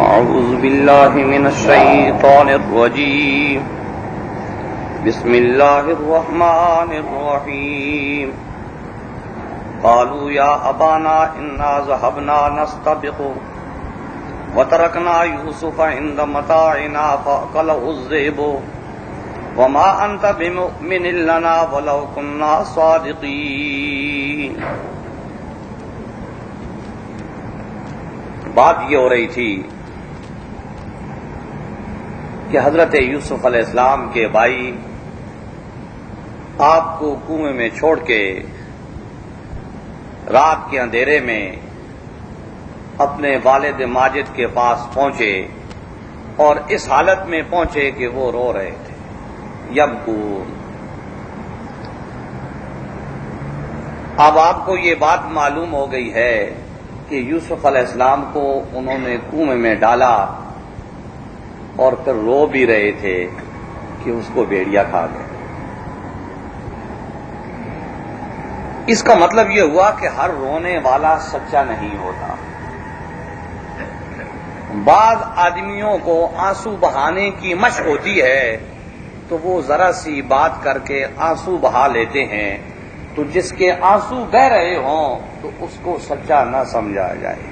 أعوذ بالله من الشيطان الرجيم بسم الله الرحمن الرحيم قالوا يا أبانا إنا ذهبنا نستبق وتركنا يوسف عند متاعنا فأكله الذئب وما أنت بمؤمن لنا ولو كنا صادقين۔ بات یہ ہو رہی تھی کہ حضرت یوسف علیہ السلام کے بھائی آپ کو کنویں میں چھوڑ کے رات کے اندھیرے میں اپنے والد ماجد کے پاس پہنچے اور اس حالت میں پہنچے کہ وہ رو رہے تھے، یبکون۔ اب آپ کو یہ بات معلوم ہو گئی ہے کہ یوسف علیہ السلام کو انہوں نے کنویں میں ڈالا اور پھر رو بھی رہے تھے کہ اس کو بھیڑیا کھا گئے۔ اس کا مطلب یہ ہوا کہ ہر رونے والا سچا نہیں ہوتا۔ بعض آدمیوں کو آنسو بہانے کی مشق ہوتی ہے تو وہ ذرا سی بات کر کے آنسو بہا لیتے ہیں، تو جس کے آنسو بہ رہے ہوں تو اس کو سچا نہ سمجھا جائے۔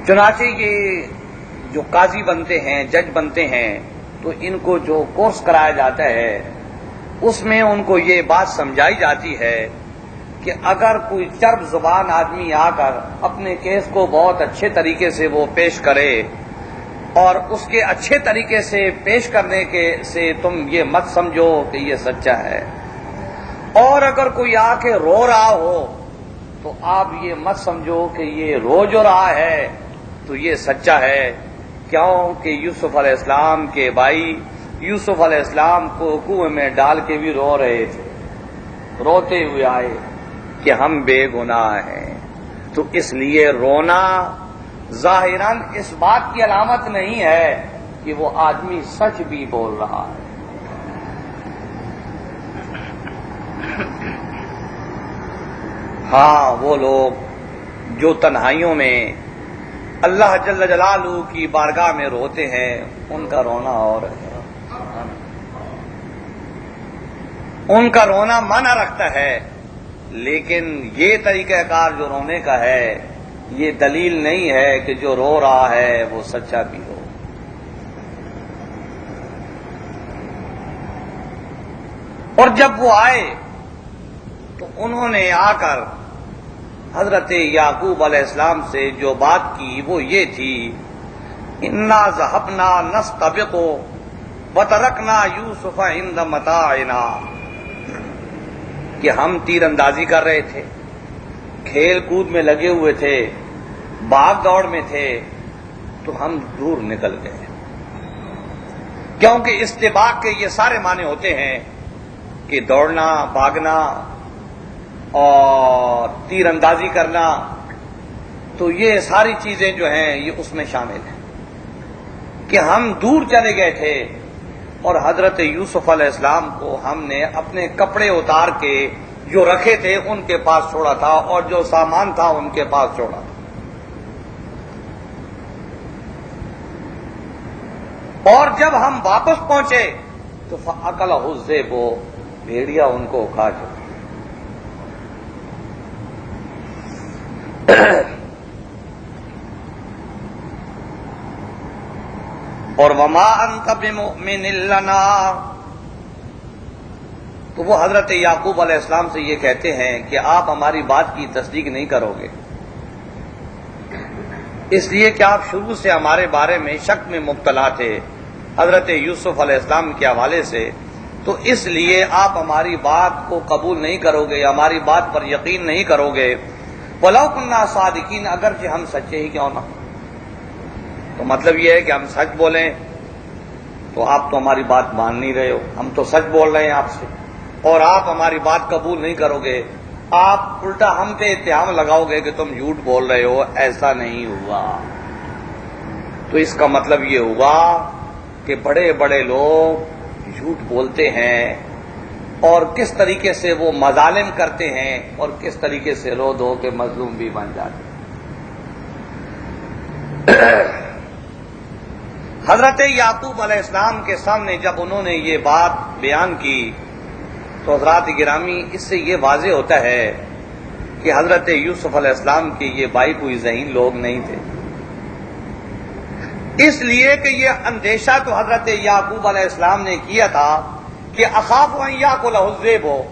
چنانچہ یہ جو قاضی بنتے ہیں، جج بنتے ہیں، تو ان کو جو کورس کرایا جاتا ہے اس میں ان کو یہ بات سمجھائی جاتی ہے کہ اگر کوئی چرب زبان آدمی آ کر اپنے کیس کو بہت اچھے طریقے سے وہ پیش کرے اور اس کے اچھے طریقے سے پیش کرنے سے تم یہ مت سمجھو کہ یہ سچا ہے، اور اگر کوئی آ کے رو رہا ہو تو آپ یہ مت سمجھو کہ یہ رو جو رہا ہے تو یہ سچا ہے۔ کیوں کہ یوسف علیہ السلام کے بھائی یوسف علیہ السلام کو کنویں میں ڈال کے بھی رو رہے تھے، روتے ہوئے آئے کہ ہم بے گناہ ہیں۔ تو اس لیے رونا ظاہراً اس بات کی علامت نہیں ہے کہ وہ آدمی سچ بھی بول رہا ہے۔ ہاں، وہ لوگ جو تنہائیوں میں اللہ جل جلالہ کی بارگاہ میں روتے ہیں ان کا رونا اور ہے، ان کا رونا معنی رکھتا ہے، لیکن یہ طریقہ کار جو رونے کا ہے یہ دلیل نہیں ہے کہ جو رو رہا ہے وہ سچا بھی ہو۔ اور جب وہ آئے تو انہوں نے آ کر حضرت یعقوب علیہ السلام سے جو بات کی وہ یہ تھی، انا ذهبنا نستبق وترکنا یوسف عند متاعنا، کہ ہم تیر اندازی کر رہے تھے، کھیل کود میں لگے ہوئے تھے، بھاگ دوڑ میں تھے، تو ہم دور نکل گئے۔ کیونکہ استباق کے یہ سارے معنی ہوتے ہیں کہ دوڑنا، بھاگنا اور تیر اندازی کرنا، تو یہ ساری چیزیں جو ہیں یہ اس میں شامل ہیں کہ ہم دور چلے گئے تھے اور حضرت یوسف علیہ السلام کو ہم نے اپنے کپڑے اتار کے جو رکھے تھے ان کے پاس چھوڑا تھا اور جو سامان تھا ان کے پاس چھوڑا تھا، اور جب ہم واپس پہنچے تو فَأَكَلَهُ الذِّئْبُ، بھیڑیا ان کو کھا چکا۔ اور وما انت بمؤمن لنا، تو وہ حضرت یعقوب علیہ السلام سے یہ کہتے ہیں کہ آپ ہماری بات کی تصدیق نہیں کرو گے، اس لیے کہ آپ شروع سے ہمارے بارے میں شک میں مبتلا تھے حضرت یوسف علیہ السلام کے حوالے سے، تو اس لیے آپ ہماری بات کو قبول نہیں کرو گے، ہماری بات پر یقین نہیں کرو گے، وَلَوْ كُنَّا صَادِقِينَ، اگرچہ ہم سچے ہی کیوں نہ۔ تو مطلب یہ ہے کہ ہم سچ بولیں تو آپ تو ہماری بات مان نہیں رہے ہو، ہم تو سچ بول رہے ہیں آپ سے اور آپ ہماری بات قبول نہیں کرو گے، آپ الٹا ہم پہ اتہام لگاؤ گے کہ تم جھوٹ بول رہے ہو، ایسا نہیں ہوا۔ تو اس کا مطلب یہ ہوا کہ بڑے بڑے لوگ جھوٹ بولتے ہیں اور کس طریقے سے وہ مظالم کرتے ہیں اور کس طریقے سے رو دھو کے مظلوم بھی بن جاتے ہیں۔ حضرت یعقوب علیہ السلام کے سامنے جب انہوں نے یہ بات بیان کی تو حضرات گرامی اس سے یہ واضح ہوتا ہے کہ حضرت یوسف علیہ السلام کے یہ بھائی کوئی ذہین لوگ نہیں تھے، اس لیے کہ یہ اندیشہ تو حضرت یعقوب علیہ السلام نے کیا تھا کہ اخاف ان یاکلہ الذئب ہو،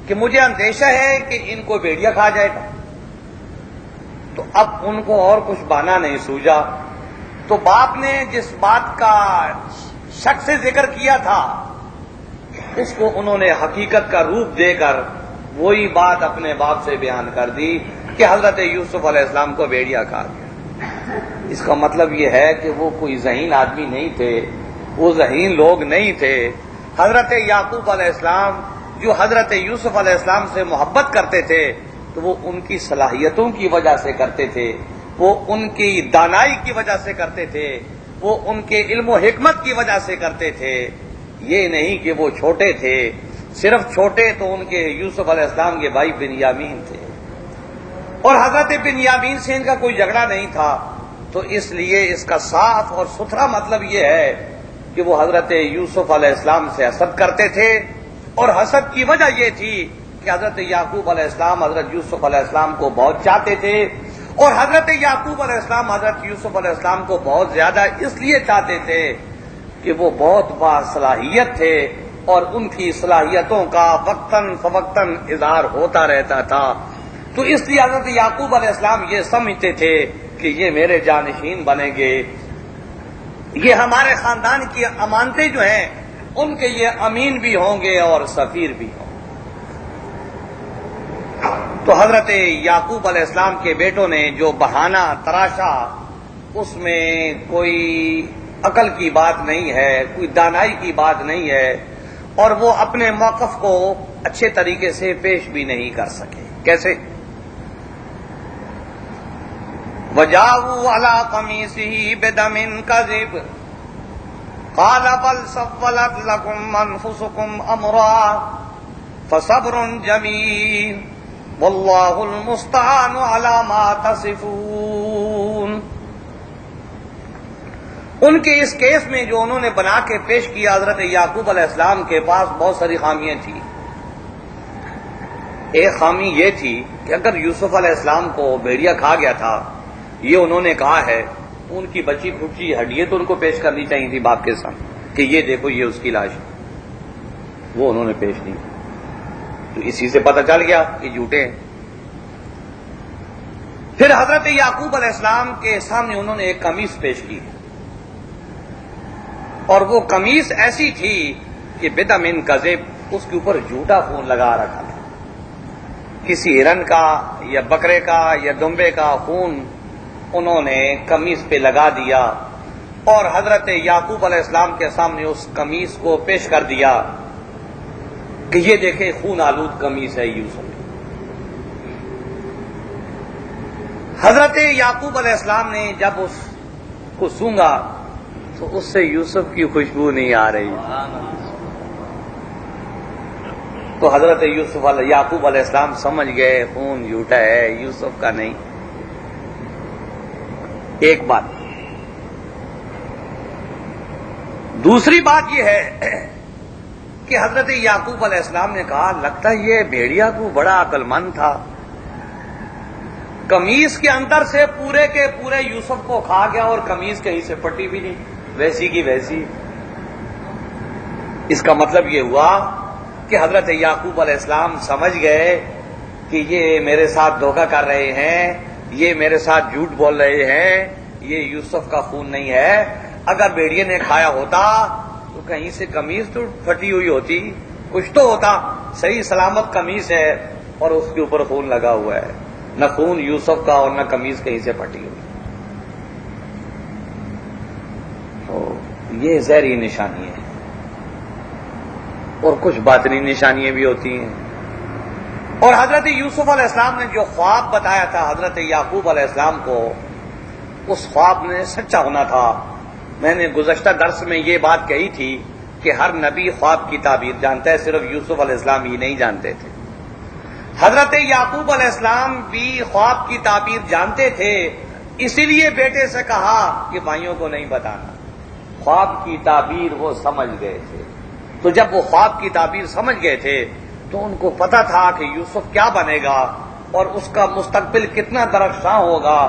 کہ مجھے اندیشہ ہے کہ ان کو بھیڑیا کھا جائے گا۔ تو اب ان کو اور کچھ بہانہ نہیں سوجا، تو باپ نے جس بات کا شک سے ذکر کیا تھا اس کو انہوں نے حقیقت کا روپ دے کر وہی بات اپنے باپ سے بیان کر دی کہ حضرت یوسف علیہ السلام کو بھیڑیا کھا گیا۔ اس کا مطلب یہ ہے کہ وہ کوئی ذہین آدمی نہیں تھے، وہ ذہین لوگ نہیں تھے۔ حضرت یعقوب علیہ السلام جو حضرت یوسف علیہ السلام سے محبت کرتے تھے تو وہ ان کی صلاحیتوں کی وجہ سے کرتے تھے، وہ ان کی دانائی کی وجہ سے کرتے تھے، وہ ان کے علم و حکمت کی وجہ سے کرتے تھے، یہ نہیں کہ وہ چھوٹے تھے۔ صرف چھوٹے تو ان کے یوسف علیہ السلام کے بھائی بنیامین تھے، اور حضرت بنیامین سے ان کا کوئی جھگڑا نہیں تھا۔ تو اس لیے اس کا صاف اور ستھرا مطلب یہ ہے کہ وہ حضرت یوسف علیہ السلام سے حسد کرتے تھے، اور حسد کی وجہ یہ تھی کہ حضرت یعقوب علیہ السلام حضرت یوسف علیہ السلام کو بہت چاہتے تھے، اور حضرت یعقوب علیہ السلام حضرت یوسف علیہ السلام کو بہت زیادہ اس لیے چاہتے تھے کہ وہ بہت باصلاحیت تھے، اور ان کی صلاحیتوں کا وقتاً فوقتاً اظہار ہوتا رہتا تھا۔ تو اس لیے حضرت یعقوب علیہ السلام یہ سمجھتے تھے کہ یہ میرے جانشین بنیں گے، یہ ہمارے خاندان کی امانتیں جو ہیں ان کے یہ امین بھی ہوں گے اور سفیر بھی ہوں گے۔ تو حضرت یعقوب علیہ السلام کے بیٹوں نے جو بہانہ تراشا اس میں کوئی عقل کی بات نہیں ہے، کوئی دانائی کی بات نہیں ہے، اور وہ اپنے موقف کو اچھے طریقے سے پیش بھی نہیں کر سکے۔ کیسے؟ وَجَاءُوا عَلَىٰ قَمِيصِهِ بِدَمٍ كَذِبٍ قَالَ بَلْ سَوَّلَتْ لَكُمْ أَنفُسُكُمْ أَمْرًا فَصَبْرٌ جَمِيلٌ وَاللَّهُ الْمُسْتَعَانُ عَلَىٰ مَا تَصِفُونَ۔ ان کے اس کیس میں جو انہوں نے بنا کے پیش کیا، حضرت یعقوب علیہ السلام کے پاس بہت ساری خامیاں تھیں۔ ایک خامی یہ تھی کہ اگر یوسف علیہ السلام کو بھیڑیا کھا گیا تھا، یہ انہوں نے کہا ہے، ان کی بچی کھچی ہڈیاں تو ان کو پیش کرنی چاہیے تھی باپ کے سامنے کہ یہ دیکھو یہ اس کی لاش ہے، وہ انہوں نے پیش نہیں کی۔ تو اسی سے پتہ چل گیا کہ جھوٹے ہیں۔ پھر حضرت یعقوب علیہ السلام کے سامنے انہوں نے ایک قمیص پیش کی، اور وہ قمیص ایسی تھی کہ بدم کذب، اس کے اوپر جھوٹا خون لگا رکھا تھا، کسی ہرن کا یا بکرے کا یا دمبے کا خون انہوں نے قمیص پہ لگا دیا، اور حضرت یعقوب علیہ السلام کے سامنے اس قمیص کو پیش کر دیا کہ یہ دیکھیں خون آلود قمیص ہے یوسف۔ حضرت یعقوب علیہ السلام نے جب اس کو سونگا تو اس سے یوسف کی خوشبو نہیں آ رہی، تو حضرت یعقوب علیہ السلام سمجھ گئے خون جھوٹا ہے، یوسف کا نہیں۔ ایک بات۔ دوسری بات یہ ہے کہ حضرت یعقوب علیہ السلام نے کہا لگتا ہے یہ بھیڑیا کو بڑا عقل مند تھا، قمیص کے اندر سے پورے کے پورے یوسف کو کھا گیا اور قمیص کہیں سے پٹی بھی نہیں، ویسی کی ویسی۔ اس کا مطلب یہ ہوا کہ حضرت یعقوب علیہ السلام سمجھ گئے کہ یہ میرے ساتھ دھوکہ کر رہے ہیں، یہ میرے ساتھ جھوٹ بول رہے ہیں، یہ یوسف کا خون نہیں ہے۔ اگر بھیڑیے نے کھایا ہوتا تو کہیں سے قمیص تو پھٹی ہوئی ہوتی، کچھ تو ہوتا، صحیح سلامت قمیص ہے اور اس کے اوپر خون لگا ہوا ہے، نہ خون یوسف کا اور نہ قمیص کہیں سے پھٹی ہوئی۔ یہ ظاہری نشانی ہے، اور کچھ باطنی نشانیاں بھی ہوتی ہیں۔ اور حضرت یوسف علیہ السلام نے جو خواب بتایا تھا حضرت یعقوب علیہ السلام کو، اس خواب نے سچا ہونا تھا۔ میں نے گزشتہ درس میں یہ بات کہی تھی کہ ہر نبی خواب کی تعبیر جانتا ہے، صرف یوسف علیہ السلام ہی نہیں جانتے تھے۔ حضرت یعقوب علیہ السلام بھی خواب کی تعبیر جانتے تھے، اسی لیے بیٹے سے کہا کہ بھائیوں کو نہیں بتانا، خواب کی تعبیر وہ سمجھ گئے تھے۔ تو جب وہ خواب کی تعبیر سمجھ گئے تھے تو ان کو پتا تھا کہ یوسف کیا بنے گا اور اس کا مستقبل کتنا درخشاں ہوگا،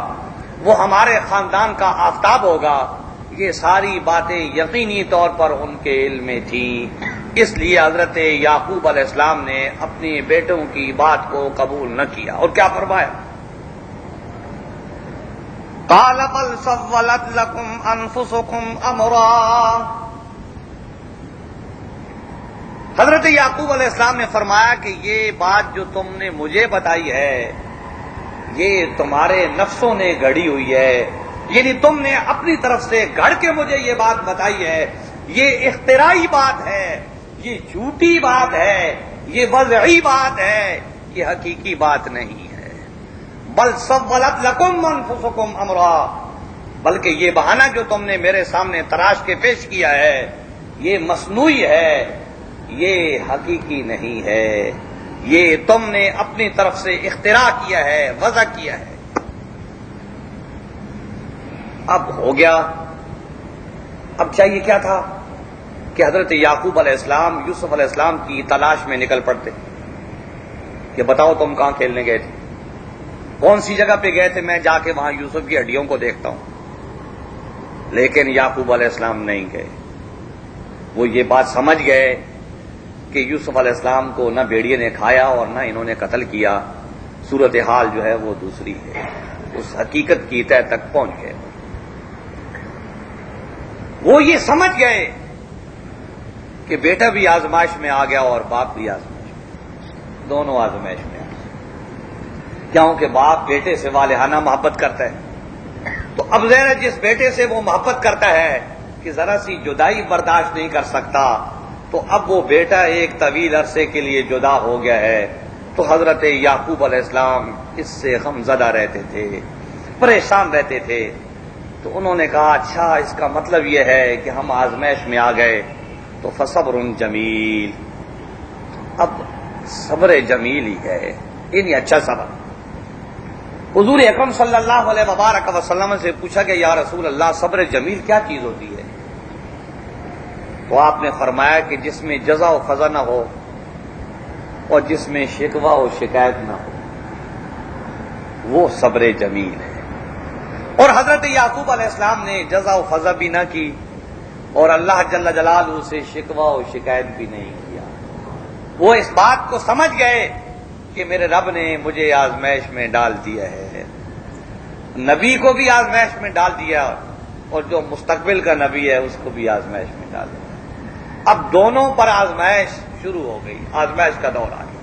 وہ ہمارے خاندان کا آفتاب ہوگا۔ یہ ساری باتیں یقینی طور پر ان کے علم میں تھیں، اس لیے حضرت یعقوب علیہ السلام نے اپنی بیٹوں کی بات کو قبول نہ کیا، اور کیا فرمایا؟ قال بل سولت لكم انفسكم امرا۔ حضرت یعقوب علیہ السلام نے فرمایا کہ یہ بات جو تم نے مجھے بتائی ہے یہ تمہارے نفسوں نے گھڑی ہوئی ہے، یعنی تم نے اپنی طرف سے گھڑ کے مجھے یہ بات بتائی ہے، یہ اختراعی بات ہے، یہ جھوٹی بات ہے، یہ وضعی بات ہے، یہ حقیقی بات نہیں ہے۔ بل سولت لکم انفسکم امرا، بلکہ یہ بہانہ جو تم نے میرے سامنے تراش کے پیش کیا ہے یہ مصنوعی ہے، یہ حقیقی نہیں ہے، یہ تم نے اپنی طرف سے اختراع کیا ہے، وضع کیا ہے۔ اب ہو گیا، اب چاہیے کیا تھا کہ حضرت یعقوب علیہ السلام یوسف علیہ السلام کی تلاش میں نکل پڑتے کہ بتاؤ تم کہاں کھیلنے گئے تھے، کون سی جگہ پہ گئے تھے، میں جا کے وہاں یوسف کی ہڈیوں کو دیکھتا ہوں۔ لیکن یعقوب علیہ السلام نہیں گئے، وہ یہ بات سمجھ گئے کہ یوسف علیہ السلام کو نہ بھیڑیے نے کھایا اور نہ انہوں نے قتل کیا، صورتحال جو ہے وہ دوسری ہے، اس حقیقت کی تہ تک پہنچ گئے۔ وہ یہ سمجھ گئے کہ بیٹا بھی آزمائش میں آ گیا اور باپ بھی آزمائش میں، دونوں آزمائش میں آ گئے، کیونکہ باپ بیٹے سے والہانہ محبت کرتا ہے، تو اب ظاہر ہے جس بیٹے سے وہ محبت کرتا ہے کہ ذرا سی جدائی برداشت نہیں کر سکتا، تو اب وہ بیٹا ایک طویل عرصے کے لیے جدا ہو گیا ہے، تو حضرت یعقوب علیہ السلام اس سے غمزدہ رہتے تھے، پریشان رہتے تھے۔ تو انہوں نے کہا اچھا اس کا مطلب یہ ہے کہ ہم آزمائش میں آ گئے، تو فصبر جمیل، اب صبر جمیل ہی ہے، یعنی اچھا صبر۔ حضور اکرم صلی اللہ علیہ وبارک وسلم سے پوچھا کہ یا رسول اللہ صبر جمیل کیا چیز ہوتی ہے؟ تو آپ نے فرمایا کہ جس میں جزا و فضا نہ ہو اور جس میں شکوہ و شکایت نہ ہو، وہ صبر جمیل ہے۔ اور حضرت یعقوب علیہ السلام نے جزا و فضا بھی نہ کی اور اللہ جل جلالہ سے شکوہ و شکایت بھی نہیں کیا، وہ اس بات کو سمجھ گئے کہ میرے رب نے مجھے آزمائش میں ڈال دیا ہے، نبی کو بھی آزمائش میں ڈال دیا اور جو مستقبل کا نبی ہے اس کو بھی آزمائش میں ڈال دیا۔ اب دونوں پر آزمائش شروع ہو گئی، آزمائش کا دور آ گیا۔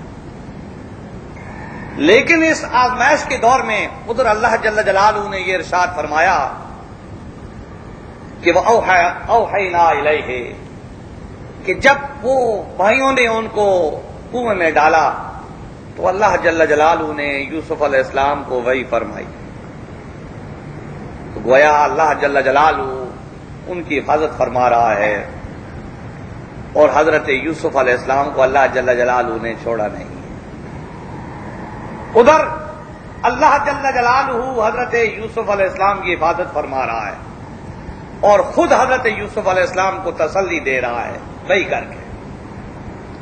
لیکن اس آزمائش کے دور میں ادھر اللہ جل جلالہ نے یہ ارشاد فرمایا کہ اوحینا الیہ، کہ جب وہ بھائیوں نے ان کو کنویں میں ڈالا تو اللہ جل جلالہ نے یوسف علیہ السلام کو وحی فرمائی، تو گویا اللہ جل جلالہ ان کی حفاظت فرما رہا ہے، اور حضرت یوسف علیہ السلام کو اللہ جل جلالہ نے چھوڑا نہیں۔ ادھر اللہ جل جلالہ حضرت یوسف علیہ السلام کی حفاظت فرما رہا ہے اور خود حضرت یوسف علیہ السلام کو تسلی دے رہا ہے وہی کر کے،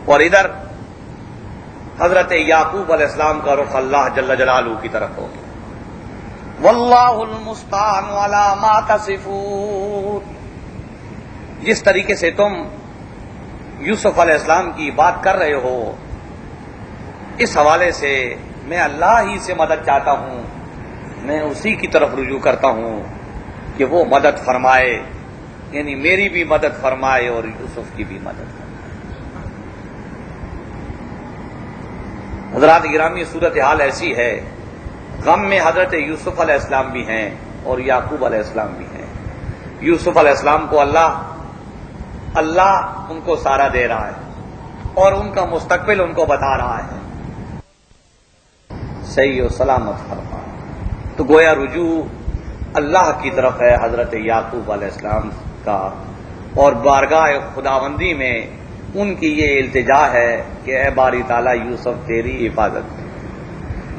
اور ادھر حضرت یعقوب علیہ السلام کا رخ اللہ جل جلالہ کی طرف ہو گیا۔ واللہ المستعان علی ما تصفون، جس طریقے سے تم یوسف علیہ السلام کی بات کر رہے ہو، اس حوالے سے میں اللہ ہی سے مدد چاہتا ہوں، میں اسی کی طرف رجوع کرتا ہوں کہ وہ مدد فرمائے، یعنی میری بھی مدد فرمائے اور یوسف کی بھی مدد فرمائے۔ حضرات گرامی صورتحال ایسی ہے، غم میں حضرت یوسف علیہ السلام بھی ہیں اور یعقوب علیہ السلام بھی ہیں۔ یوسف علیہ السلام کو اللہ ان کو سہارا دے رہا ہے اور ان کا مستقبل ان کو بتا رہا ہے، صحیح و سلامت فرما، تو گویا رجوع اللہ کی طرف ہے حضرت یعقوب علیہ السلام کا، اور بارگاہ خداوندی میں ان کی یہ التجا ہے کہ اے باری تعالیٰ یوسف تیری حفاظت،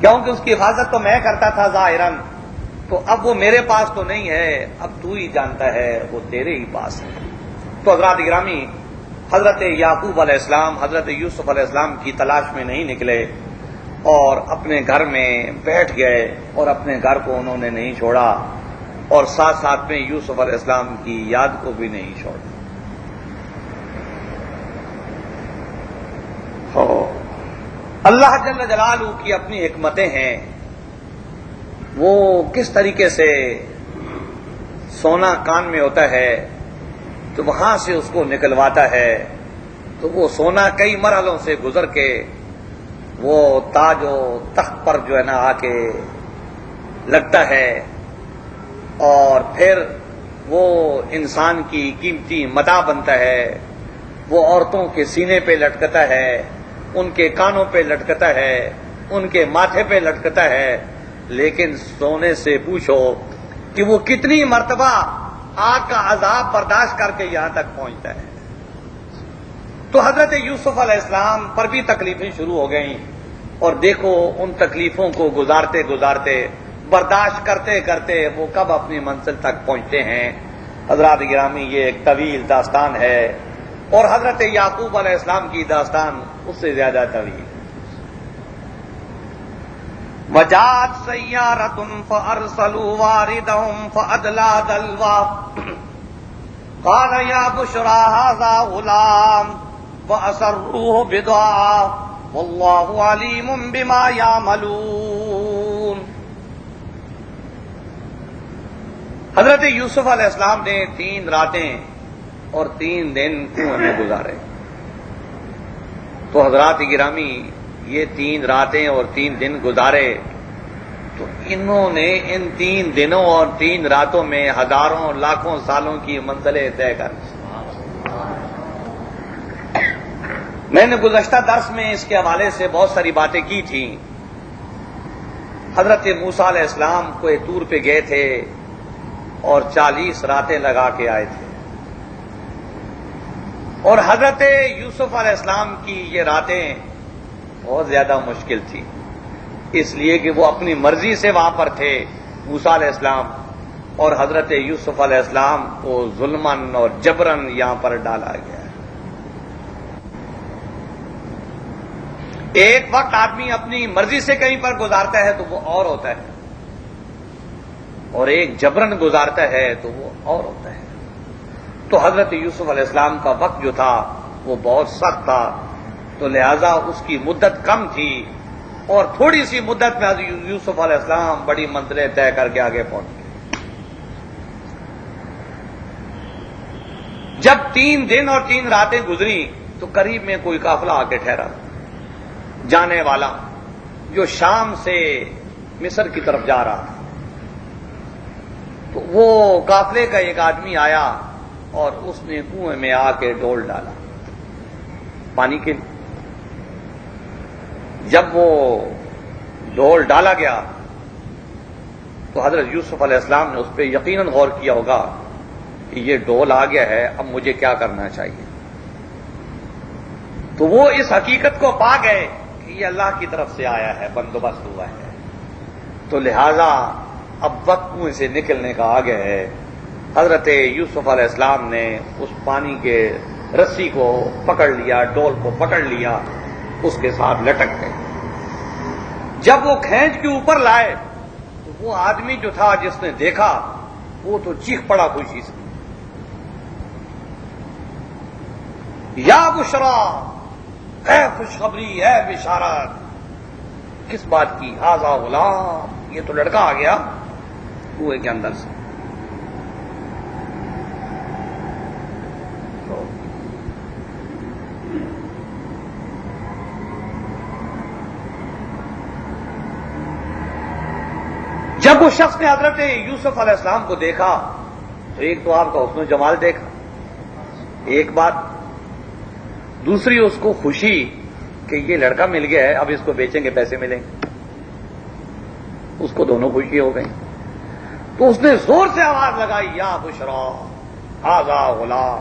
کیونکہ اس کی حفاظت تو میں کرتا تھا ظاہراً، تو اب وہ میرے پاس تو نہیں ہے، اب تو ہی جانتا ہے، وہ تیرے ہی پاس ہے۔ تو حضرات گرامی، حضرت یعقوب علیہ السلام حضرت یوسف علیہ السلام کی تلاش میں نہیں نکلے اور اپنے گھر میں بیٹھ گئے، اور اپنے گھر کو انہوں نے نہیں چھوڑا، اور ساتھ ساتھ میں یوسف علیہ السلام کی یاد کو بھی نہیں چھوڑا۔ اللہ جل جلالہ کی اپنی حکمتیں ہیں، وہ کس طریقے سے سونا کان میں ہوتا ہے تو وہاں سے اس کو نکلواتا ہے، تو وہ سونا کئی مرحلوں سے گزر کے وہ تاج و تخت پر جو ہے نا آ کے لگتا ہے، اور پھر وہ انسان کی قیمتی متاع بنتا ہے، وہ عورتوں کے سینے پہ لٹکتا ہے، ان کے کانوں پہ لٹکتا ہے، ان کے ماتھے پہ لٹکتا ہے، لیکن سونے سے پوچھو کہ وہ کتنی مرتبہ آگ کا عذاب برداشت کر کے یہاں تک پہنچتا ہے۔ تو حضرت یوسف علیہ السلام پر بھی تکلیفیں شروع ہو گئیں، اور دیکھو ان تکلیفوں کو گزارتے گزارتے، برداشت کرتے کرتے وہ کب اپنی منزل تک پہنچتے ہیں۔ حضرات گرامی، یہ ایک طویل داستان ہے، اور حضرت یعقوب علیہ السلام کی داستان اس سے زیادہ طویل۔ وجاءت سيارة فأرسلوا واردهم فأدلى دلوه قال يا بشرى هذا غلام فأسروه بضاعة والله عليم بما يعملون۔ حضرت یوسف علیہ السلام نے 3 راتیں اور 3 دن کنویں میں گزارے۔ تو حضرات گرامی، یہ 3 راتیں اور 3 دن گزارے، تو انہوں نے ان 3 دنوں اور 3 راتوں میں ہزاروں لاکھوں سالوں کی منزلیں طے کر۔ میں نے گزشتہ درس میں اس کے حوالے سے بہت ساری باتیں کی تھیں۔ حضرت موسیٰ علیہ السلام کوہ طور پہ گئے تھے اور 40 راتیں لگا کے آئے تھے، اور حضرت یوسف علیہ السلام کی یہ راتیں بہت زیادہ مشکل تھی، اس لیے کہ وہ اپنی مرضی سے وہاں پر تھے موسیٰ علیہ السلام، اور حضرت یوسف علیہ السلام کو ظلماً اور جبراً یہاں پر ڈالا گیا۔ ایک وقت آدمی اپنی مرضی سے کہیں پر گزارتا ہے تو وہ اور ہوتا ہے، اور ایک جبراً گزارتا ہے تو وہ اور ہوتا ہے۔ تو حضرت یوسف علیہ السلام کا وقت جو تھا وہ بہت سخت تھا، تو لہذا اس کی مدت کم تھی، اور تھوڑی سی مدت میں حضرت یوسف علیہ السلام بڑی منزلیں طے کر کے آگے پہنچ گئے۔ جب 3 دن اور 3 راتیں گزری تو قریب میں کوئی قافلہ آ کے ٹھہرا، جانے والا، جو شام سے مصر کی طرف جا رہا تھا۔ تو وہ قافلے کا ایک آدمی آیا اور اس نے کنویں میں آ کے ڈول ڈالا پانی کے لیے۔ جب وہ ڈول ڈالا گیا تو حضرت یوسف علیہ السلام نے اس پہ یقیناً غور کیا ہوگا کہ یہ ڈول آ گیا ہے، اب مجھے کیا کرنا چاہیے۔ تو وہ اس حقیقت کو پا گئے کہ یہ اللہ کی طرف سے آیا ہے، بندوبست ہوا ہے، تو لہذا اب وقت کنویں سے نکلنے کا آ گیا ہے۔ حضرت یوسف علیہ السلام نے اس پانی کے رسی کو پکڑ لیا، ڈول کو پکڑ لیا، اس کے ساتھ لٹک گئے۔ جب وہ کھینچ کے اوپر لائے تو وہ آدمی جو تھا جس نے دیکھا وہ تو چیخ پڑا خوشی سے، یا بشرا، اے خوشخبری، اے بشارت۔ کس بات کی؟ ھذا غلام، یہ تو لڑکا آ گیا کنویں کے اندر سے۔ جب اس شخص نے حضرت یوسف علیہ السلام کو دیکھا تو ایک تو آپ کا حسن و جمال دیکھا، ایک بات، دوسری اس کو خوشی کہ یہ لڑکا مل گیا ہے، اب اس کو بیچیں گے پیسے ملیں گے، اس کو دونوں خوشی ہو گئی۔ تو اس نے زور سے آواز لگائی، یا بشرا ھذا غلام،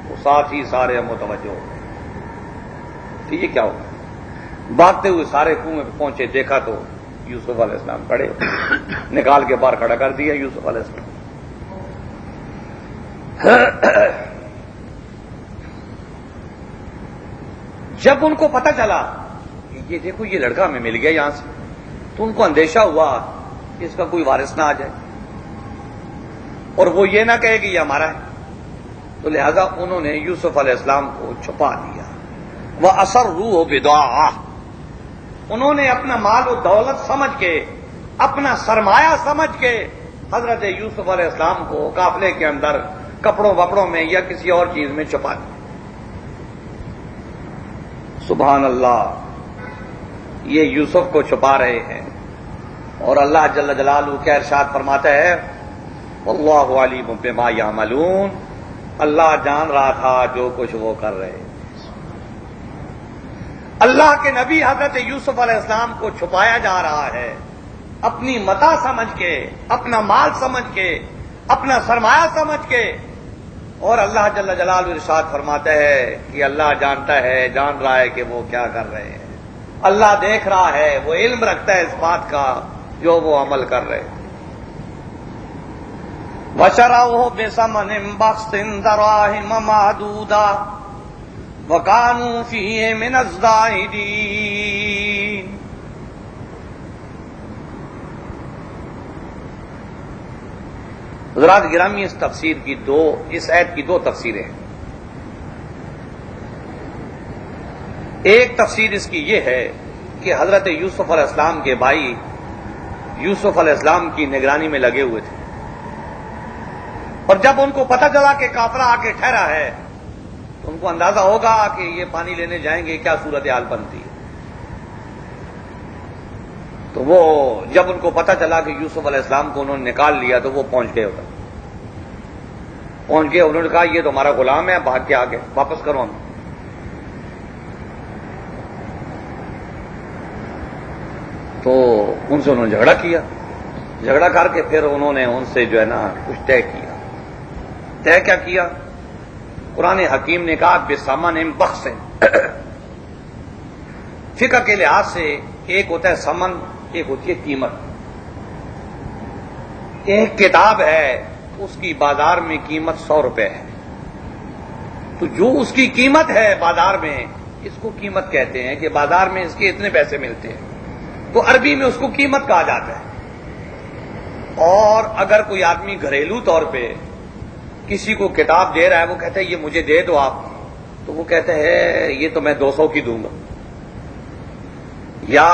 وہ ساتھ ہی سارے متوجہ ہو گئے کہ یہ کیا ہوگا۔ بھاگتے ہوئے سارے کنویں پہ پہنچے، دیکھا تو یوسف علیہ السلام کھڑے نکال کے باہر کھڑا کر دیا یوسف علیہ السلام. جب ان کو پتہ چلا کہ یہ دیکھو یہ لڑکا ہمیں مل گیا یہاں سے، تو ان کو اندیشہ ہوا کہ اس کا کوئی وارث نہ آ جائے اور وہ یہ نہ کہے کہ یہ ہمارا ہے. تو لہذا انہوں نے یوسف علیہ السلام کو چھپا دیا. وَأَسَرُّوهُ بِضَاعَةً، انہوں نے اپنا مال و دولت سمجھ کے، اپنا سرمایہ سمجھ کے حضرت یوسف علیہ السلام کو قافلے کے اندر کپڑوں وپڑوں میں یا کسی اور چیز میں چھپا دیا. سبحان اللہ، یہ یوسف کو چھپا رہے ہیں اور اللہ جل جلالہ کیا ارشاد فرماتا ہے، واللہ علیم بما یعملون، اللہ جان رہا تھا جو کچھ وہ کر رہے. اللہ کے نبی حضرت یوسف علیہ السلام کو چھپایا جا رہا ہے اپنی متاع سمجھ کے، اپنا مال سمجھ کے، اپنا سرمایہ سمجھ کے، اور اللہ جل جلالہ ارشاد فرماتا ہے کہ اللہ جانتا ہے، جان رہا ہے کہ وہ کیا کر رہے ہیں. اللہ دیکھ رہا ہے، وہ علم رکھتا ہے اس بات کا جو وہ عمل کر رہے ہیں. وَشَرَوْهُ بِثَمَنٍ بَخْسٍ دَرَاهِمَ مَعْدُودَةٍ وَكَانُوا فِيهِ مِنَ الزَّاهِدِينَ. حضرات گرامی، اس تفسیر کی اس آیت کی دو تفسیریں ہیں. ایک تفسیر اس کی یہ ہے کہ حضرت یوسف علیہ السلام کے بھائی یوسف علیہ السلام کی نگرانی میں لگے ہوئے تھے، اور جب ان کو پتہ چلا کہ قافلہ آ کے ٹھہرا ہے تو ان کو اندازہ ہوگا کہ یہ پانی لینے جائیں گے، کیا صورتحال بنتی ہے. تو وہ جب ان کو پتہ چلا کہ یوسف علیہ السلام کو انہوں نے نکال لیا تو وہ پہنچ گئے ادھر. انہوں نے کہا یہ تو ہمارا غلام ہے، بھاگ کے آگے واپس کرو ہم. تو ان سے انہوں نے جھگڑا کیا، جھگڑا کر کے پھر انہوں نے ان سے جو ہے نا کچھ طے کیا. طے کیا کیا؟ قرآن حکیم نے کہا بِثَمَنٍ بَخْسٍ. فقہ کے لحاظ سے ایک ہوتا ہے سمن، ایک ہوتی ہے قیمت. ایک کتاب ہے اس کی بازار میں قیمت 100 روپے ہے، تو جو اس کی قیمت ہے بازار میں اس کو قیمت کہتے ہیں کہ بازار میں اس کے اتنے پیسے ملتے ہیں، تو عربی میں اس کو قیمت کہا جاتا ہے. اور اگر کوئی آدمی گھریلو طور پہ کسی کو کتاب دے رہا ہے، وہ کہتا ہے یہ مجھے دے دو آپ، تو وہ کہتا ہے یہ تو میں 200 کی دوں گا. یا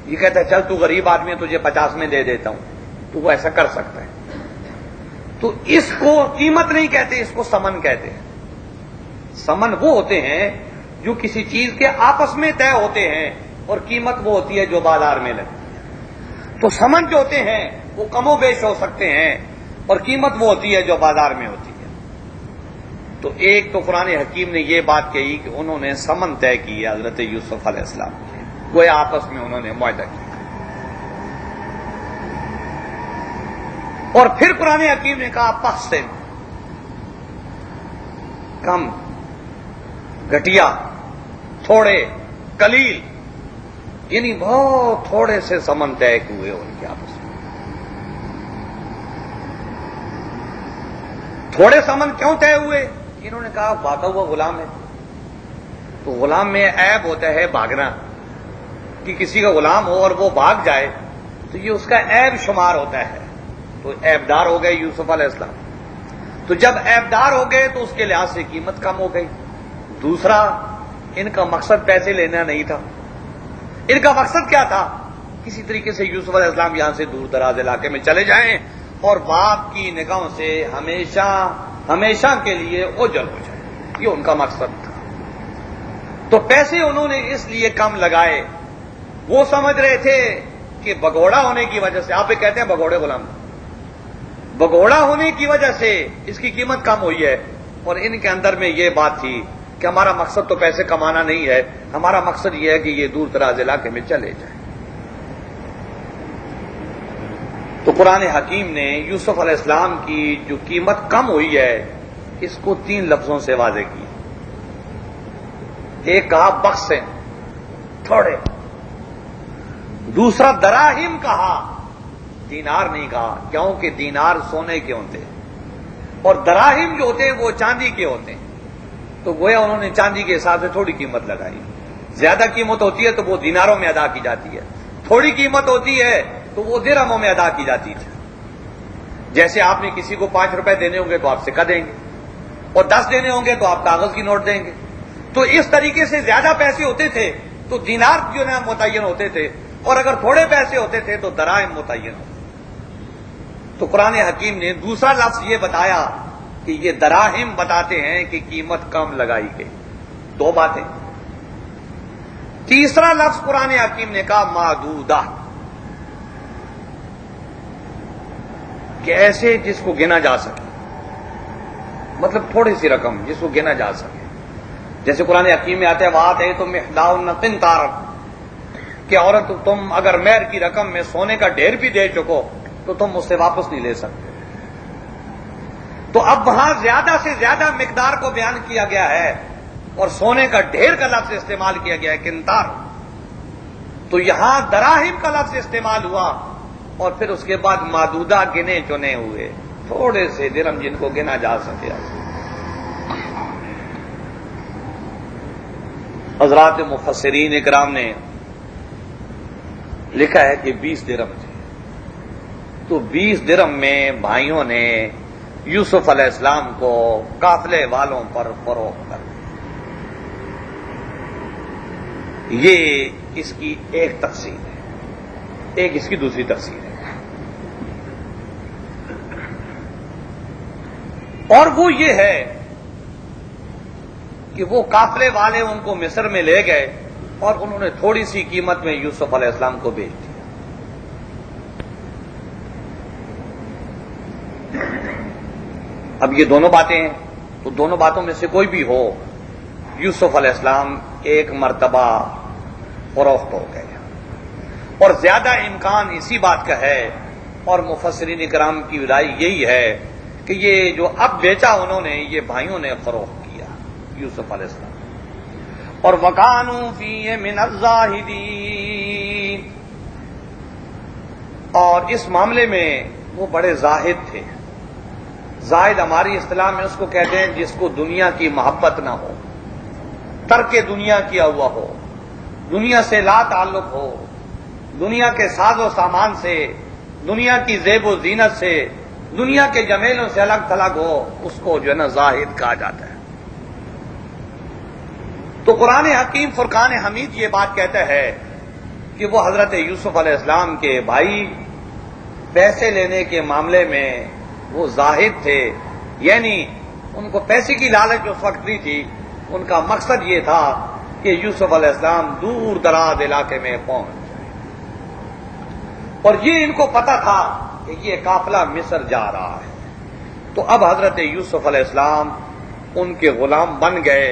یہ کہتا ہے چل تو غریب آدمی ہے تجھے 50 میں دے دیتا ہوں، تو وہ ایسا کر سکتا ہے. تو اس کو قیمت نہیں کہتے، اس کو سمن کہتے ہیں. سمن وہ ہوتے ہیں جو کسی چیز کے آپس میں طے ہوتے ہیں، اور قیمت وہ ہوتی ہے جو بازار میں لگتی ہے. تو سمن جو ہوتے ہیں وہ کم و بیش ہو سکتے ہیں، اور قیمت وہ ہوتی ہے جو بازار میں ہوتی ہے. تو ایک تو قرآن حکیم نے یہ بات کہی کہ انہوں نے سمن طے کی حضرت یوسف علیہ السلام کے، گویا آپس میں انہوں نے معاہدہ کیا. اور پھر قرآن حکیم نے کہا پخسن، کم، گھٹیا، تھوڑے، قلیل، یعنی بہت تھوڑے سے سمن طے ہوئے ان کے آپس میں. تھوڑے سمن کیوں طے ہوئے؟ انہوں نے کہا بھاگا ہوا غلام ہے، تو غلام میں عیب ہوتا ہے بھاگنا، کہ کسی کا غلام ہو اور وہ بھاگ جائے تو یہ اس کا عیب شمار ہوتا ہے. تو عیبدار ہو گئے یوسف علیہ السلام. تو جب عیبدار ہو گئے تو اس کے لحاظ سے قیمت کم ہو گئی. دوسرا، ان کا مقصد پیسے لینا نہیں تھا. ان کا مقصد کیا تھا؟ کسی طریقے سے یوسف علیہ السلام یہاں سے دور دراز علاقے میں چلے جائیں اور باپ کی نگاہوں سے ہمیشہ کے لیے اوجل ہو جائے. یہ ان کا مقصد تھا. تو پیسے انہوں نے اس لیے کم لگائے، وہ سمجھ رہے تھے کہ بگوڑا ہونے کی وجہ سے، آپ بھی کہتے ہیں بگوڑے غلام، بگوڑا ہونے کی وجہ سے اس کی قیمت کم ہوئی ہے. اور ان کے اندر میں یہ بات تھی کہ ہمارا مقصد تو پیسے کمانا نہیں ہے، ہمارا مقصد یہ ہے کہ یہ دور دراز علاقے میں چلے جائیں. تو قرآن حکیم نے یوسف علیہ السلام کی جو قیمت کم ہوئی ہے اس کو 3 لفظوں سے واضح کی. ایک کہا بخس، تھوڑے، دوسرا دراہم کہا، دینار نہیں کہا، کیونکہ دینار سونے کے ہوتے ہیں اور دراہم جو ہوتے ہیں وہ چاندی کے ہوتے ہیں، تو گویا انہوں نے چاندی کے حساب سے تھوڑی قیمت لگائی. زیادہ قیمت ہوتی ہے تو وہ دیناروں میں ادا کی جاتی ہے، تھوڑی قیمت ہوتی ہے تو وہ درہموں میں ادا کی جاتی تھی. جیسے آپ نے کسی کو 5 روپے دینے ہوں گے تو آپ سکہ دیں گے، اور 10 دینے ہوں گے تو آپ کاغذ کی نوٹ دیں گے. تو اس طریقے سے زیادہ پیسے ہوتے تھے تو دینار جو ہے متعین ہوتے تھے، اور اگر تھوڑے پیسے ہوتے تھے تو دراہم متعین ہوتے. تو قرآن حکیم نے دوسرا لفظ یہ بتایا کہ یہ دراہم بتاتے ہیں کہ قیمت کم لگائی گئی. 2 باتیں. تیسرا لفظ قرآن حکیم نے کہا معدودہ، کہ ایسے جس کو گنا جا سکے، مطلب تھوڑی سی رقم جس کو گنا جا سکے. جیسے قرآن حکیم میں آتا ہے وآتیتم احداہن قنطارا، کہ عورت تم اگر مہر کی رقم میں سونے کا ڈھیر بھی دے چکو تو تم اس سے واپس نہیں لے سکتے. تو اب وہاں زیادہ سے زیادہ مقدار کو بیان کیا گیا ہے اور سونے کا ڈھیر کا لفظ استعمال کیا گیا ہے قنطار. تو یہاں دراہم کا لفظ استعمال ہوا اور پھر اس کے بعد معدودہ گنے چنے ہوئے، تھوڑے سے درہم جن کو گنا جا سکے. حضرات مفسرین اکرام نے لکھا ہے کہ 20 درہم تھے. تو 20 درہم میں بھائیوں نے یوسف علیہ السلام کو قافلے والوں پر فروخت کر دیا. یہ اس کی ایک تفسیر ہے. ایک اس کی دوسری تفسیر ہے، اور وہ یہ ہے کہ وہ قافلے والے ان کو مصر میں لے گئے اور انہوں نے تھوڑی سی قیمت میں یوسف علیہ السلام کو بیچ دیا. اب یہ دونوں باتیں ہیں، تو دونوں باتوں میں سے کوئی بھی ہو، یوسف علیہ السلام ایک مرتبہ فروخت ہو گئے. اور زیادہ امکان اسی بات کا ہے، اور مفسرین کرام کی رائے یہی ہے کہ یہ جو اب بیچا انہوں نے، یہ بھائیوں نے فروخت کیا یوسف علیہ السلام. اور وَكَانُوا فِيهِ مِنَ الزَّاهِدِينَ، اور اس معاملے میں وہ بڑے زاہد تھے. زاہد ہماری اصطلاح میں اس کو کہتے ہیں جس کو دنیا کی محبت نہ ہو، ترک دنیا کیا ہوا ہو، دنیا سے لا تعلق ہو، دنیا کے ساز و سامان سے، دنیا کی زیب و زینت سے، دنیا کے جمیلوں سے الگ تھلگ ہو، اس کو جو ہے نا زاہد کہا جاتا ہے. تو قرآن حکیم فرقان حمید یہ بات کہتا ہے کہ وہ حضرت یوسف علیہ السلام کے بھائی پیسے لینے کے معاملے میں وہ زاہد تھے، یعنی ان کو پیسے کی لالچ اس وقت نہیں تھی. ان کا مقصد یہ تھا کہ یوسف علیہ السلام دور دراز علاقے میں پہنچ جائے، اور یہ ان کو پتا تھا کہ یہ قافلہ مصر جا رہا ہے. تو اب حضرت یوسف علیہ السلام ان کے غلام بن گئے،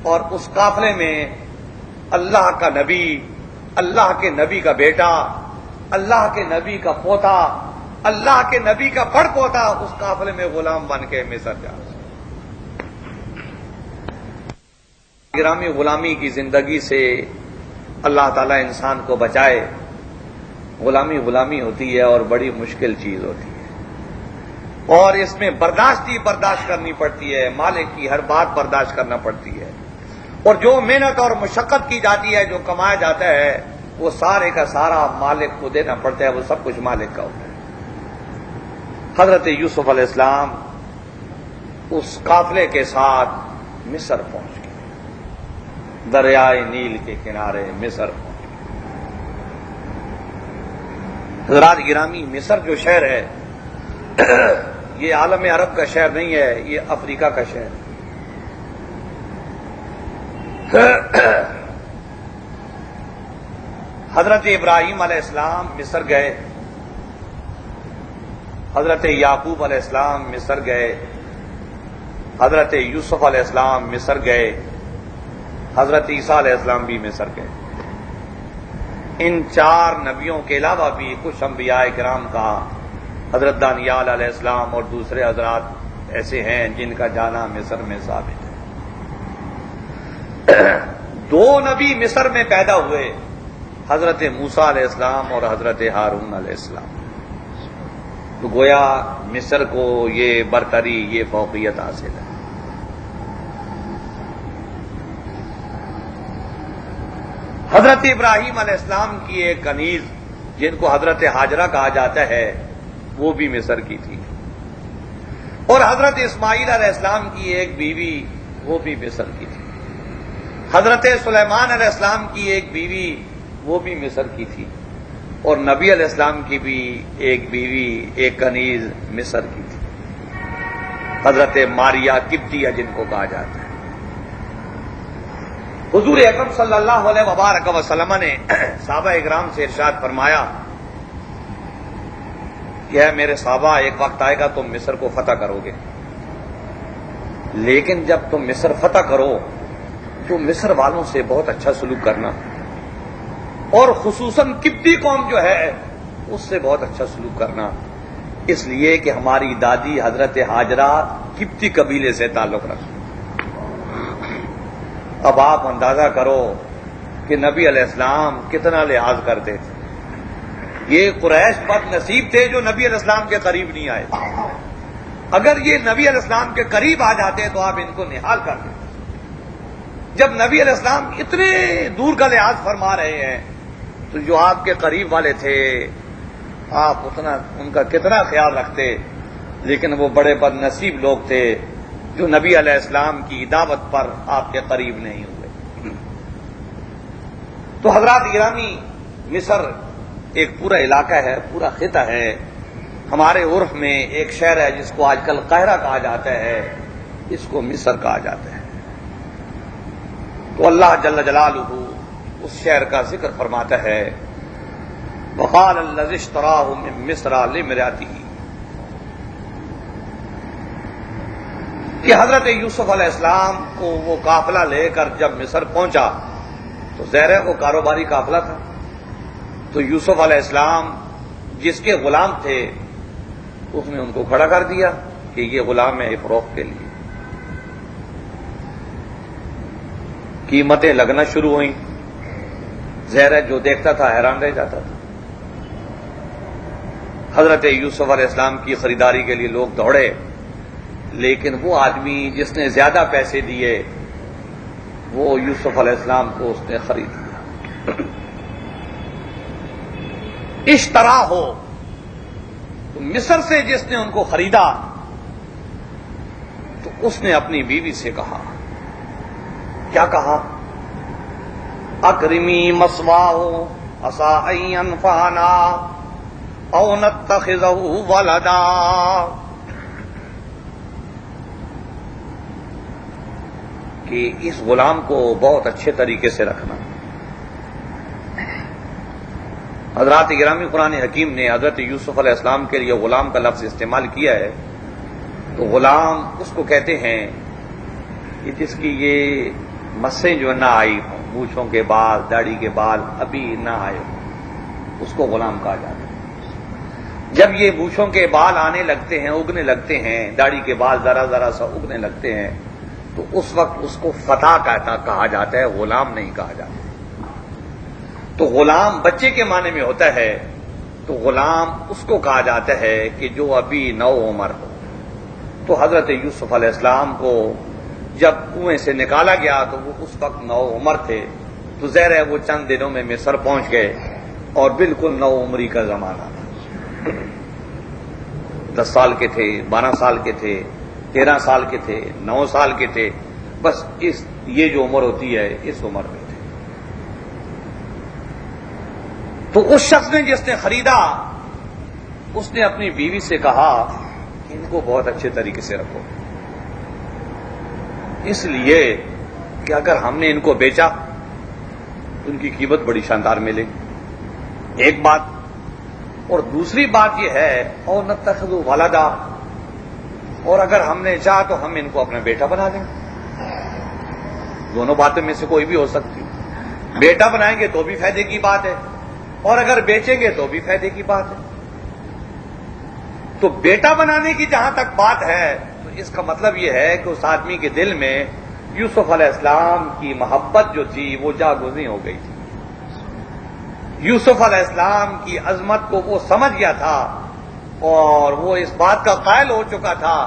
اور اس قافلے میں اللہ کا نبی، اللہ کے نبی کا بیٹا، اللہ کے نبی کا پوتا، اللہ کے نبی کا بڑ پوتا اس قافلے میں غلام بن کے مصر جا رہا. گرامی غلامی کی زندگی سے اللہ تعالیٰ انسان کو بچائے. غلامی غلامی ہوتی ہے اور بڑی مشکل چیز ہوتی ہے، اور اس میں برداشت کرنی پڑتی ہے، مالک کی ہر بات برداشت کرنا پڑتی ہے، اور جو محنت اور مشقت کی جاتی ہے، جو کمایا جاتا ہے، وہ سارے کا سارا مالک کو دینا پڑتا ہے، وہ سب کچھ مالک کا ہوتا ہے. حضرت یوسف علیہ السلام اس قافلے کے ساتھ مصر پہنچ گئے، دریائے نیل کے کنارے مصر پہنچ گئے. حضرات گرامی، مصر جو شہر ہے یہ عالم عرب کا شہر نہیں ہے، یہ افریقہ کا شہر ہے. حضرت ابراہیم علیہ السلام مصر گئے، حضرت یعقوب علیہ السلام مصر گئے، حضرت یوسف علیہ السلام مصر گئے، حضرت عیسیٰ علیہ السلام بھی مصر گئے. ان 4 نبیوں کے علاوہ بھی کچھ انبیاء کرام کا، حضرت دانیال علیہ السلام اور دوسرے حضرات ایسے ہیں جن کا جانا مصر میں ثابت ہے. 2 نبی مصر میں پیدا ہوئے، حضرت موسیٰ علیہ السلام اور حضرت ہارون علیہ السلام. تو گویا مصر کو یہ برتری، یہ فوقیت حاصل ہے. حضرت ابراہیم علیہ السلام کی ایک کنیز جن کو حضرت ہاجرہ کہا جاتا ہے وہ بھی مصر کی تھی، اور حضرت اسماعیل علیہ السلام کی ایک بیوی وہ بھی مصر کی تھی. حضرت سلیمان علیہ السلام کی ایک بیوی وہ بھی مصر کی تھی، اور نبی علیہ السلام کی بھی ایک بیوی، ایک کنیز مصر کی تھی، حضرت ماریا قبطیہ جن کو کہا جاتا ہے. حضور اکرم صلی اللہ علیہ وبارک وسلم نے صحابہ اکرام سے ارشاد فرمایا کہ اے میرے صحابہ، ایک وقت آئے گا تم مصر کو فتح کرو گے، لیکن جب تم مصر فتح کرو تو مصر والوں سے بہت اچھا سلوک کرنا، اور خصوصاً قبطی قوم جو ہے اس سے بہت اچھا سلوک کرنا، اس لیے کہ ہماری دادی حضرت ہاجرہ قبطی قبیلے سے تعلق رکھتی. اب آپ اندازہ کرو کہ نبی علیہ السلام کتنا لحاظ کرتے تھے. یہ قریش بد نصیب تھے جو نبی علیہ السلام کے قریب نہیں آئے. اگر یہ نبی علیہ السلام کے قریب آ جاتے تو آپ ان کو نہال کر دیتے. جب نبی علیہ السلام اتنے دور کا لحاظ فرما رہے ہیں تو جو آپ کے قریب والے تھے آپ اتنا ان کا کتنا خیال رکھتے. لیکن وہ بڑے بد نصیب لوگ تھے جو نبی علیہ السلام کی دعوت پر آپ کے قریب نہیں ہوئے. تو حضرات گرامی، مصر ایک پورا علاقہ ہے، پورا خطہ ہے. ہمارے عرف میں ایک شہر ہے جس کو آج کل قاہرہ کہا جاتا ہے، اس کو مصر کہا جاتا ہے. تو اللہ جل جلالہ اس شہر کا ذکر فرماتا ہے، وقال الذی اشتراہ من مصر لامرأته، کہ حضرت یوسف علیہ السلام کو وہ قافلہ لے کر جب مصر پہنچا تو ظاہر ہے وہ کاروباری قافلہ تھا. تو یوسف علیہ السلام جس کے غلام تھے اس نے ان کو کھڑا کر دیا کہ یہ غلام ہے فروخت کے لیے. قیمتیں لگنا شروع ہوئیں. ظاہر ہے جو دیکھتا تھا حیران رہ جاتا تھا. حضرت یوسف علیہ السلام کی خریداری کے لیے لوگ دوڑے، لیکن وہ آدمی جس نے زیادہ پیسے دیے وہ یوسف علیہ السلام کو اس نے خرید لیا. اشترا ہو تو مصر سے جس نے ان کو خریدا تو اس نے اپنی بیوی سے کہا، کیا کہا؟ اکرمی مثواہ عسیٰ ان ینفعنا او نتخذہ ولدا. کہ اس غلام کو بہت اچھے طریقے سے رکھنا. حضرات گرامی، قرآن حکیم نے حضرت یوسف علیہ السلام کے لیے غلام کا لفظ استعمال کیا ہے. تو غلام اس کو کہتے ہیں کہ جس کی یہ مسیں جو نہ آئی ہوں، مونچھوں کے بال، داڑھی کے بال ابھی نہ آئے ہوں، اس کو غلام کہا جاتا ہے. جب یہ مونچھوں کے بال آنے لگتے ہیں، اگنے لگتے ہیں، داڑھی کے بال ذرا ذرا سا اگنے لگتے ہیں، تو اس وقت اس کو فتح کہا جاتا ہے، غلام نہیں کہا جاتا. تو غلام بچے کے معنی میں ہوتا ہے. تو غلام اس کو کہا جاتا ہے کہ جو ابھی نو عمر ہو. تو حضرت یوسف علیہ السلام کو جب کنویں سے نکالا گیا تو وہ اس وقت نو عمر تھے. تو ظاہر ہے وہ چند دنوں میں مصر پہنچ گئے اور بالکل نو عمری کا زمانہ تھا. 10 سال کے تھے، 12 سال کے تھے، 13 سال کے تھے، 9 سال کے تھے، بس یہ جو عمر ہوتی ہے اس عمر میں تھے. تو اس شخص نے جس نے خریدا اس نے اپنی بیوی سے کہا کہ ان کو بہت اچھے طریقے سے رکھو، اس لیے کہ اگر ہم نے ان کو بیچا تو ان کی قیمت بڑی شاندار ملے. ایک بات. اور دوسری بات یہ ہے اور نتخذوا ولدا، اور اگر ہم نے چاہا تو ہم ان کو اپنا بیٹا بنا دیں. دونوں باتوں میں سے کوئی بھی ہو سکتی. بیٹا بنائیں گے تو بھی فائدے کی بات ہے، اور اگر بیچیں گے تو بھی فائدے کی بات ہے. تو بیٹا بنانے کی جہاں تک بات ہے تو اس کا مطلب یہ ہے کہ اس آدمی کے دل میں یوسف علیہ السلام کی محبت جو تھی وہ جاگزیں ہو گئی تھی. یوسف علیہ السلام کی عظمت کو وہ سمجھ گیا تھا اور وہ اس بات کا قائل ہو چکا تھا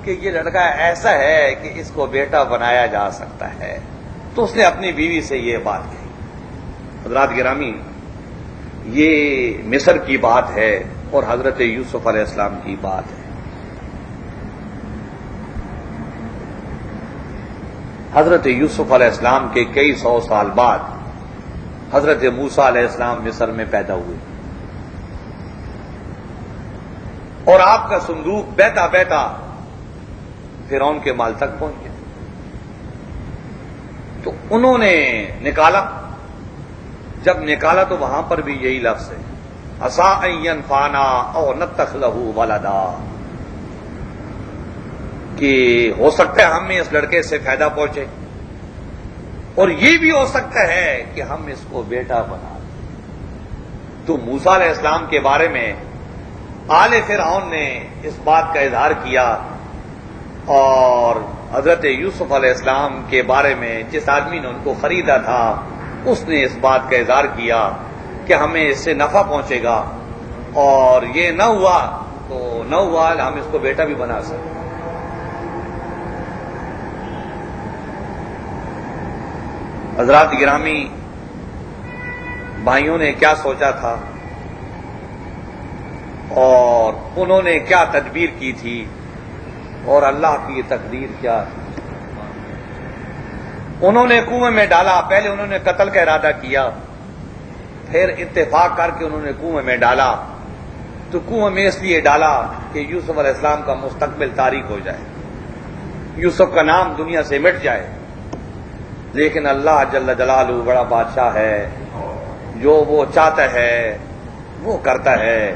کہ یہ لڑکا ایسا ہے کہ اس کو بیٹا بنایا جا سکتا ہے، تو اس نے اپنی بیوی سے یہ بات کہی۔ حضرات گرامی، یہ مصر کی بات ہے اور حضرت یوسف علیہ السلام کی بات ہے۔ حضرت یوسف علیہ السلام کے کئی سو سال بعد حضرت موسیٰ علیہ السلام مصر میں پیدا ہوئے، اور آپ کا صندوق بہتا بہتا فرعون کے مال تک پہنچ گیا۔ تو انہوں نے نکالا، جب نکالا تو وہاں پر بھی یہی لفظ ہے، عسیٰ ان ینفعنا او نتخذہ ولدا، کہ ہو سکتا ہے ہمیں اس لڑکے سے فائدہ پہنچے، اور یہ بھی ہو سکتا ہے کہ ہم اس کو بیٹا بنا دیں۔ تو موسیٰ علیہ السلام کے بارے میں آل فرعون نے اس بات کا اظہار کیا، اور حضرت یوسف علیہ السلام کے بارے میں جس آدمی نے ان کو خریدا تھا اس نے اس بات کا اظہار کیا کہ ہمیں اس سے نفع پہنچے گا، اور یہ نہ ہوا تو نہ ہوا، ہم اس کو بیٹا بھی بنا سکتے۔ حضرات گرامی، بھائیوں نے کیا سوچا تھا اور انہوں نے کیا تدبیر کی تھی، اور اللہ کی تقدیر کیا تھی۔ انہوں نے کنویں میں ڈالا، پہلے انہوں نے قتل کا ارادہ کیا، پھر اتفاق کر کے انہوں نے کنویں میں ڈالا۔ تو کنویں میں اس لیے ڈالا کہ یوسف علیہ السلام کا مستقبل تاریک ہو جائے، یوسف کا نام دنیا سے مٹ جائے۔ لیکن اللہ جل جلالہ بڑا بادشاہ ہے، جو وہ چاہتا ہے وہ کرتا ہے۔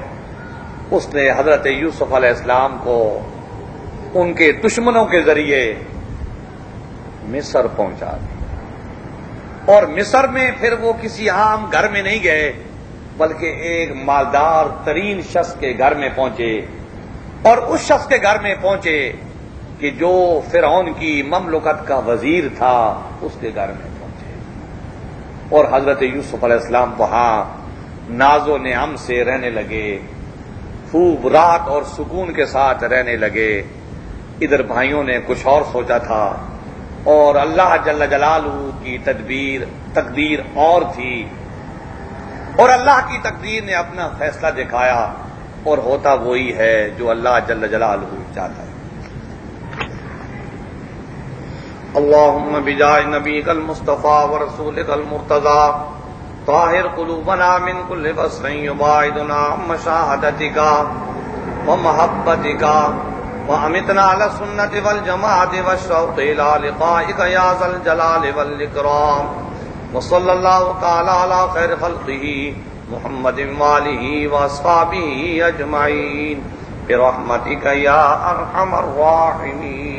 اس نے حضرت یوسف علیہ السلام کو ان کے دشمنوں کے ذریعے مصر پہنچا دیا، اور مصر میں پھر وہ کسی عام گھر میں نہیں گئے بلکہ ایک مالدار ترین شخص کے گھر میں پہنچے، اور اس شخص کے گھر میں پہنچے کہ جو فرعون کی مملکت کا وزیر تھا، اس کے گھر میں پہنچے، اور حضرت یوسف علیہ السلام وہاں ناز و نعم سے رہنے لگے، خوب راحت اور سکون کے ساتھ رہنے لگے۔ ادھر بھائیوں نے کچھ اور سوچا تھا، اور اللہ جل جلالہ کی تقدیر اور تھی، اور اللہ کی تقدیر نے اپنا فیصلہ دکھایا، اور ہوتا وہی ہے جو اللہ جل جلالہ چاہتا ہے۔ اللهم بجاه نبيك المصطفى ورسولك المرتضى طاهر قلوبنا من كل بصر يباعدنا عن مشاهدتك ومحبتك وأمتنا على السنة والجماعة والشوق إلى لقائك يا ذا الجلال والإكرام وصلى الله تعالى على خير خلقه محمد وآله وأصحابه أجمعين برحمتك يا أرحم الراحمين۔